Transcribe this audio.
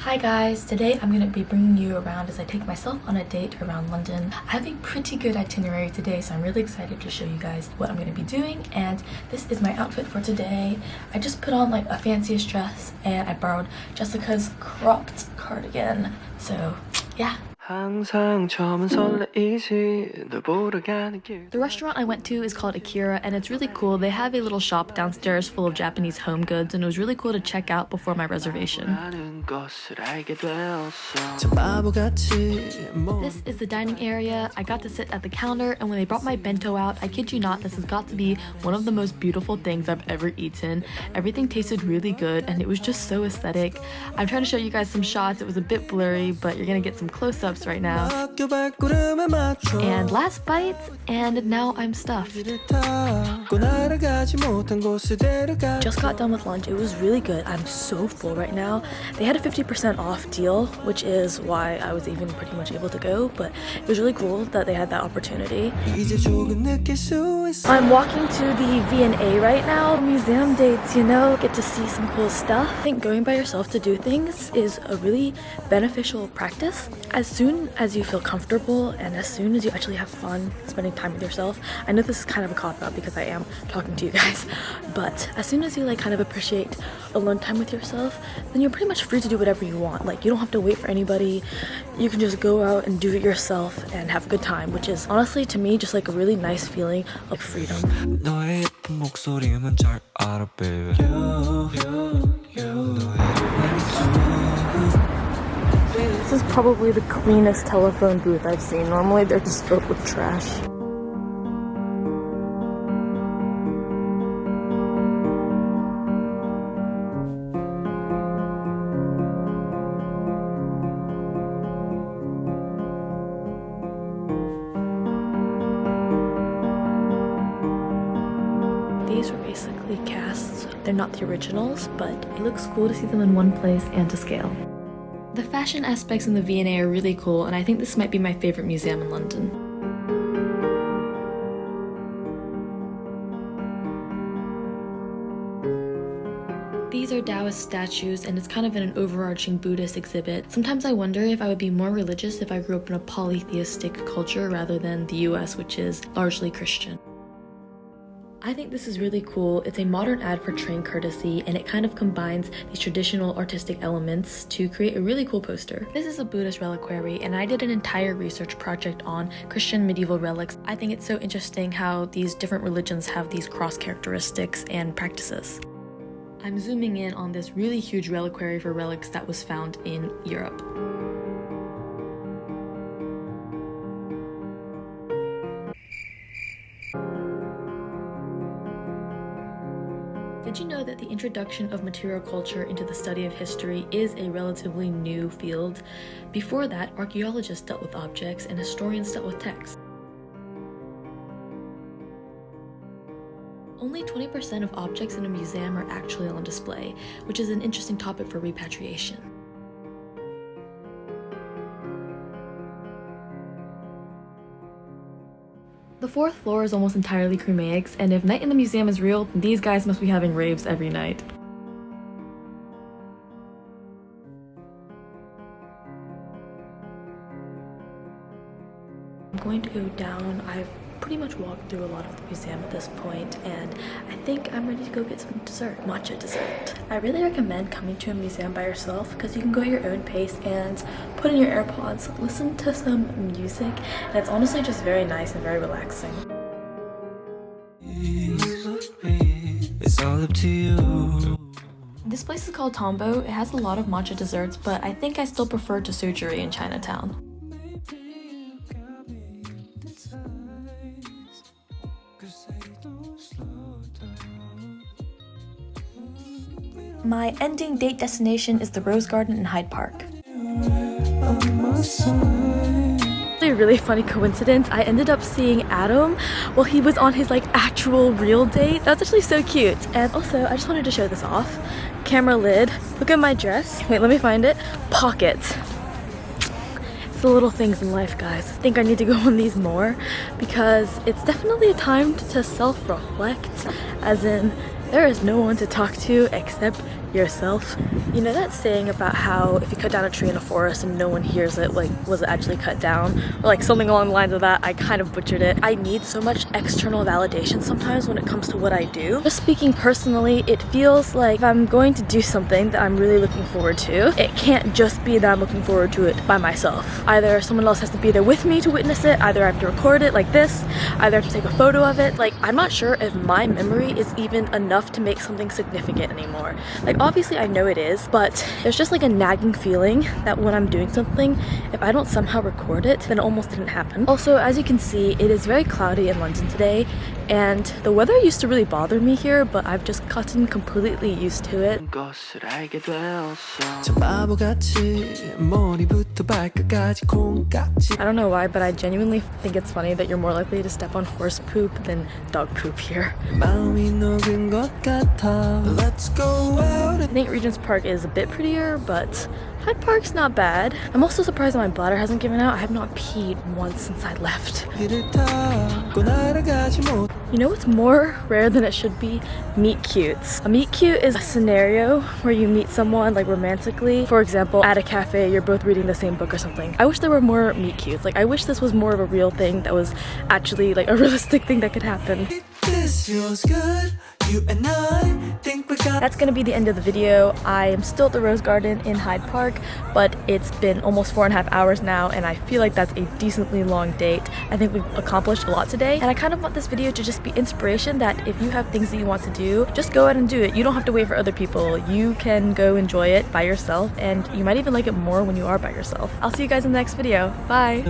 Hi guys, today I'm going to be bringing you around as I take myself on a date around London. I have a pretty good itinerary today, so I'm really excited to show you guys what I'm going to be doing, and this is my outfit for today. I just put on like a fanciest dress and I borrowed Jessica's cropped cardigan, so yeah. The restaurant I went to is called Akira, and it's really cool. They have a little shop downstairs full of Japanese home goods, and it was really cool to check out before my reservation. This is the dining area. I got to sit at the counter, and when they brought my bento out, I kid you not, this has got to be one of the most beautiful things I've ever eaten. Everything tasted really good, and it was just so aesthetic. I'm trying to show you guys some shots. It was a bit blurry, but you're gonna get some close-ups right now. And last bites, and now I'm stuffed. Just got done with lunch. It was really good. I'm so full right now. They had a 50% off deal, which is why I was even pretty much able to go, but it was really cool that they had that opportunity. I'm walking to the V&A right now. Museum dates, you know, get to see some cool stuff. I think going by yourself to do things is a really beneficial practice. As soon as you feel comfortable and as soon as you actually have fun spending time with yourself, I know this is kind of a cop-out because I am talking to you guys, but as soon as you like kind of appreciate alone time with yourself, then you're pretty much free to do whatever you want. Like, you don't have to wait for anybody. You can just go out and do it yourself and have a good time, which is honestly to me just like a really nice feeling of freedom. This is probably the cleanest telephone booth I've seen. Normally they're just filled with trash. These were basically casts. They're not the originals, but it looks cool to see them in one place and to scale. The fashion aspects in the V&A are really cool, and I think this might be my favorite museum in London. These are Taoist statues, and it's kind of in an overarching Buddhist exhibit. Sometimes I wonder if I would be more religious if I grew up in a polytheistic culture rather than the US, which is largely Christian. I think this is really cool. It's a modern ad for train courtesy, and it kind of combines these traditional artistic elements to create a really cool poster. This is a Buddhist reliquary, and I did an entire research project on Christian medieval relics. I think it's so interesting how these different religions have these cross characteristics and practices. I'm zooming in on this really huge reliquary for relics that was found in Europe. Did you know that the introduction of material culture into the study of history is a relatively new field? Before that, archaeologists dealt with objects and historians dealt with texts. Only 20% of objects in a museum are actually on display, which is an interesting topic for repatriation. The fourth floor is almost entirely cremaics, and if Night in the Museum is real, these guys must be having raves every night. I'm going to go down. I've pretty much walked through a lot of the museum at this point, and I think I'm ready to go get some dessert, matcha dessert. I really recommend coming to a museum by yourself because you can go at your own pace and put in your AirPods, listen to some music, and it's honestly just very nice and very relaxing. It's all up to you. This place is called Tombow. It has a lot of matcha desserts, but I think I still prefer to surgery in Chinatown. My ending date destination is the Rose Garden in Hyde Park. A really funny coincidence, I ended up seeing Adam while he was on his like actual real date. That's actually so cute. And also, I just wanted to show this off. Camera lid. Look at my dress. Wait, let me find it. Pockets. It's the little things in life, guys. I think I need to go on these more because it's definitely a time to self-reflect, as in there is no one to talk to except yourself. You know that saying about how if you cut down a tree in a forest and no one hears it, like, was it actually cut down? Or like something along the lines of that. I kind of butchered it. I need so much external validation sometimes when it comes to what I do. Just speaking personally, it feels like if I'm going to do something that I'm really looking forward to, it can't just be that I'm looking forward to it by myself. Either someone else has to be there with me to witness it, either I have to record it like this, either I have to take a photo of it. Like, I'm not sure if my memory is even enough to make something significant anymore. Like, obviously I know it is, but there's just like a nagging feeling that when I'm doing something, if I don't somehow record it, then it almost didn't happen. Also, as you can see, it is very cloudy in London today, and the weather used to really bother me here, but I've just gotten completely used to it. I don't know why, but I genuinely think it's funny that you're more likely to step on horse poop than dog poop here. I think Regent's Park is a bit prettier, but Hyde Park's not bad. I'm also surprised that my bladder hasn't given out. I have not peed once since I left. You know what's more rare than it should be? Meet cutes. A meet cute is a scenario where you meet someone like romantically. For example, at a cafe, you're both reading the same book or something. I wish there were more meet cutes. Like, I wish this was more of a real thing that was actually like a realistic thing that could happen. This feels good. You and I think we got... That's gonna be the end of the video. I am still at the Rose Garden in Hyde Park, but it's been almost 4.5 hours now, and I feel like that's a decently long date. I think we've accomplished a lot today, and I kind of want this video to just be inspiration that if you have things that you want to do, just go ahead and do it. You don't have to wait for other people. You can go enjoy it by yourself, and you might even like it more when you are by yourself. I'll see you guys in the next video. Bye!